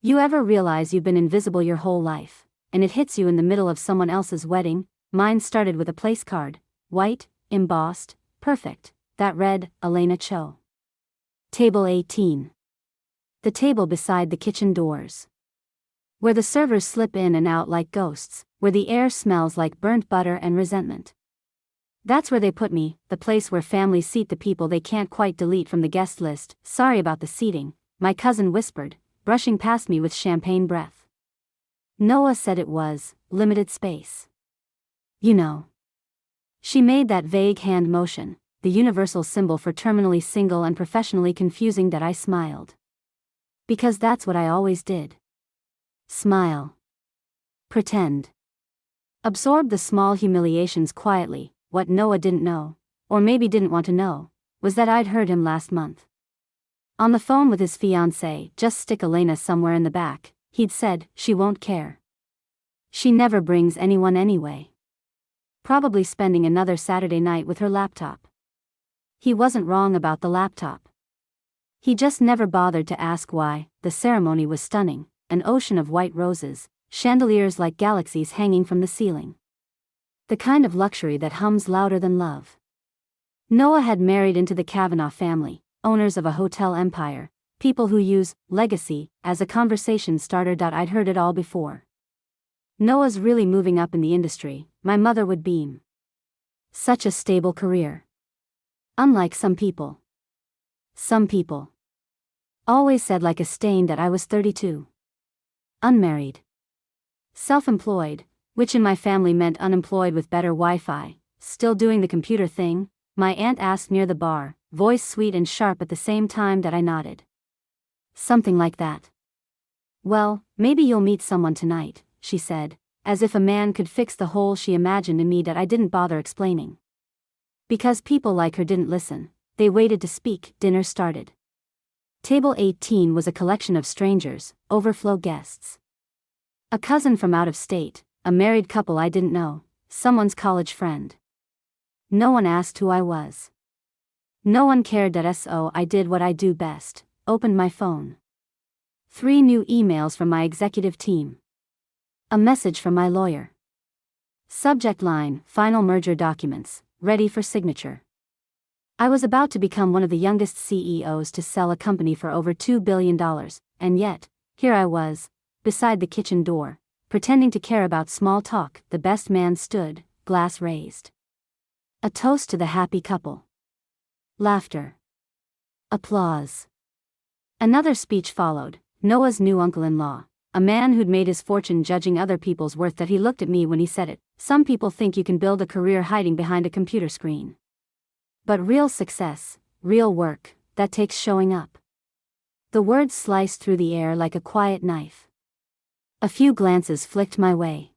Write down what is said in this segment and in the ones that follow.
You ever realize you've been invisible your whole life, and it hits you in the middle of someone else's wedding? Mine started with a place card, white, embossed, perfect, that read, Elena Cho. Table 18. The table beside the kitchen doors. Where the servers slip in and out like ghosts, where the air smells like burnt butter and resentment. That's where they put me, the place where families seat the people they can't quite delete from the guest list. Sorry about the seating, my cousin whispered, brushing past me with champagne breath. Noah said it was limited space. You know. She made that vague hand motion, the universal symbol for terminally single and professionally confusing. That I smiled. Because that's what I always did. Smile. Pretend. Absorb the small humiliations quietly. What Noah didn't know, or maybe didn't want to know, was that I'd heard him last month. On the phone with his fiancée, just stick Elena somewhere in the back, he'd said, she won't care. She never brings anyone anyway. Probably spending another Saturday night with her laptop. He wasn't wrong about the laptop. He just never bothered to ask why. The ceremony was stunning, an ocean of white roses, chandeliers like galaxies hanging from the ceiling. The kind of luxury that hums louder than love. Noah had married into the Kavanaugh family, owners of a hotel empire, people who use legacy as a conversation starter. I'd heard it all before. Noah's really moving up in the industry, my mother would beam. Such a stable career. Unlike some people. Some people. Always said like a stain that I was 32. Unmarried. Self-employed, which in my family meant unemployed with better Wi-Fi, still doing the computer thing, my aunt asked near the bar, voice sweet and sharp at the same time that I nodded. Something like that. Well, maybe you'll meet someone tonight, she said, as if a man could fix the hole she imagined in me that I didn't bother explaining. Because people like her didn't listen, they waited to speak. Dinner started. Table 18 was a collection of strangers, overflow guests. A cousin from out of state, a married couple I didn't know, someone's college friend. No one asked who I was. No one cared. So I did what I do best, opened my phone. 3 new emails from my executive team. A message from my lawyer. Subject line, final merger documents, ready for signature. I was about to become one of the youngest CEOs to sell a company for over $2 billion, and yet, here I was, beside the kitchen door, pretending to care about small talk. The best man stood, glass raised. A toast to the happy couple. Laughter. Applause. Another speech followed, Noah's new uncle-in-law, a man who'd made his fortune judging other people's worth. That he looked at me when he said it. Some people think you can build a career hiding behind a computer screen. But real success, real work, that takes showing up. The words sliced through the air like a quiet knife. A few glances flicked my way.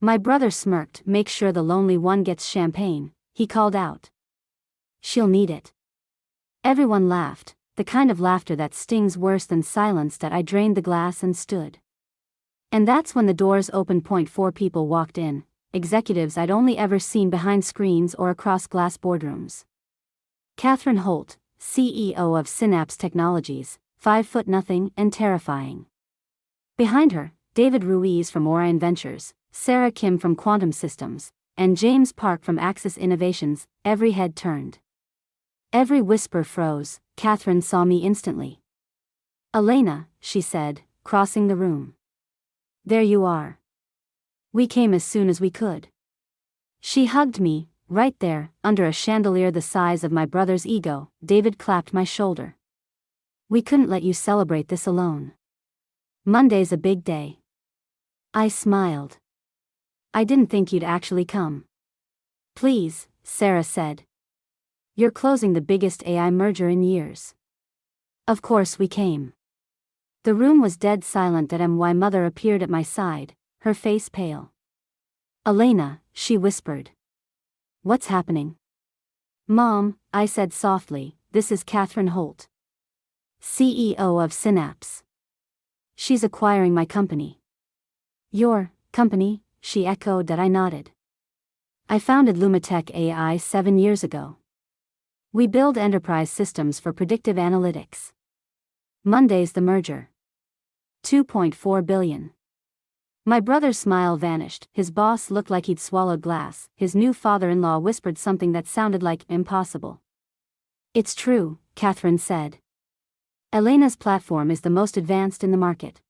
My brother smirked. Make sure the lonely one gets champagne, he called out. She'll need it. Everyone laughed, the kind of laughter that stings worse than silence. That I drained the glass and stood. And that's when the doors opened. 4 people walked in, executives I'd only ever seen behind screens or across glass boardrooms. Catherine Holt, CEO of Synapse Technologies, 5'0" and terrifying. Behind her, David Ruiz from Orion Ventures, Sarah Kim from Quantum Systems, and James Park from Axis Innovations. Every head turned. Every whisper froze. Catherine saw me instantly. Elena, she said, crossing the room. There you are. We came as soon as we could. She hugged me, right there, under a chandelier the size of my brother's ego. David clapped my shoulder. We couldn't let you celebrate this alone. Monday's a big day. I smiled. I didn't think you'd actually come. Please, Sarah said. You're closing the biggest AI merger in years. Of course we came. The room was dead silent. My mother appeared at my side, her face pale. Elena, she whispered. What's happening? Mom, I said softly, this is Catherine Holt, CEO of Synapse. She's acquiring my company. Your company? She echoed. That I nodded. I founded Lumitech AI 7 years ago. We build enterprise systems for predictive analytics. Monday's the merger. 2.4 billion. My brother's smile vanished, his boss looked like he'd swallowed glass, his new father-in-law whispered something that sounded like impossible. It's true, Catherine said. Elena's platform is the most advanced in the market.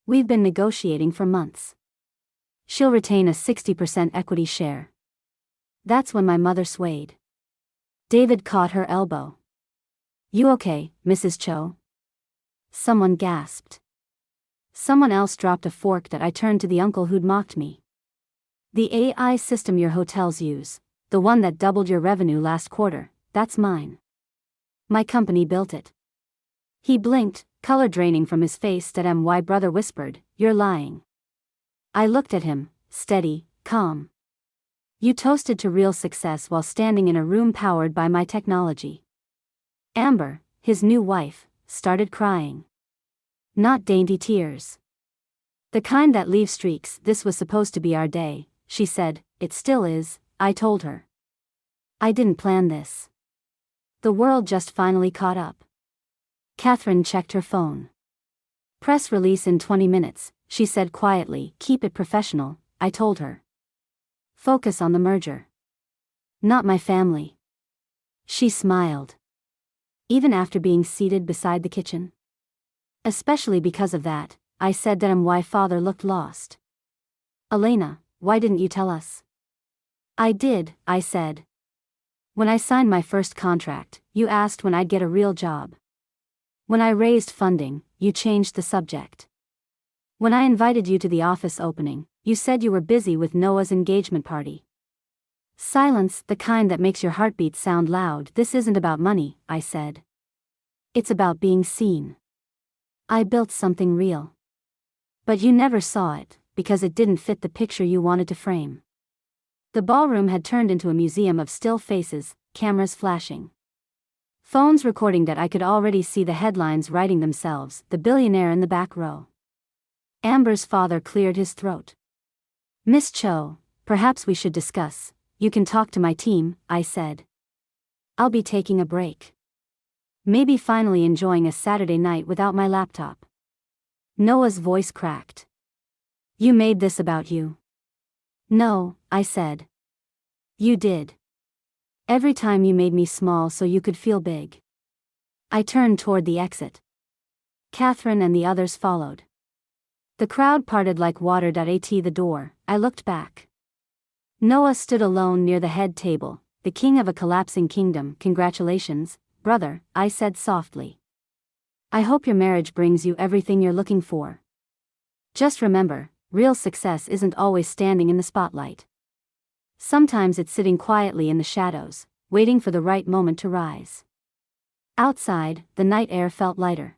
We've been negotiating for months. She'll retain a 60% equity share. That's when my mother swayed. David caught her elbow. You okay, Mrs. Cho? Someone gasped. Someone else dropped a fork that I turned to the uncle who'd mocked me. The AI system your hotels use, the one that doubled your revenue last quarter, that's mine. My company built it. He blinked, color draining from his face. My brother whispered, you're lying. I looked at him, steady, calm. You toasted to real success while standing in a room powered by my technology. Amber, his new wife, started crying. Not dainty tears. The kind that leave streaks. This was supposed to be our day, she said. It still is, I told her. I didn't plan this. The world just finally caught up. Catherine checked her phone. Press release in 20 minutes, she said quietly. Keep it professional, I told her. Focus on the merger. Not my family. She smiled. Even after being seated beside the kitchen? Especially because of that, I said. Why father looked lost. Elena, why didn't you tell us? I did, I said. When I signed my first contract, you asked when I'd get a real job. When I raised funding, you changed the subject. When I invited you to the office opening, you said you were busy with Noah's engagement party. Silence, the kind that makes your heartbeat sound loud. This isn't about money, I said. It's about being seen. I built something real. But you never saw it, because it didn't fit the picture you wanted to frame. The ballroom had turned into a museum of still faces, cameras flashing. Phones recording. I could already see the headlines writing themselves, the billionaire in the back row. Amber's father cleared his throat. Miss Cho, perhaps we should discuss. You can talk to my team, I said. I'll be taking a break. Maybe finally enjoying a Saturday night without my laptop. Noah's voice cracked. You made this about you. No, I said. You did. Every time you made me small so you could feel big. I turned toward the exit. Catherine and the others followed. The crowd parted like water. At the door, I looked back. Noah stood alone near the head table, the king of a collapsing kingdom. Congratulations, brother, I said softly. I hope your marriage brings you everything you're looking for. Just remember, real success isn't always standing in the spotlight. Sometimes it's sitting quietly in the shadows, waiting for the right moment to rise. Outside, the night air felt lighter.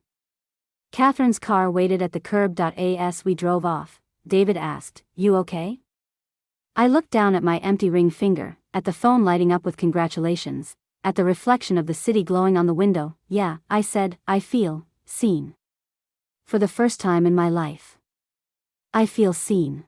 Catherine's car waited at the curb. As we drove off, David asked, You okay? I looked down at my empty ring finger, at the phone lighting up with congratulations, at the reflection of the city glowing on the window. Yeah, I said, I feel seen. For the first time in my life. I feel seen.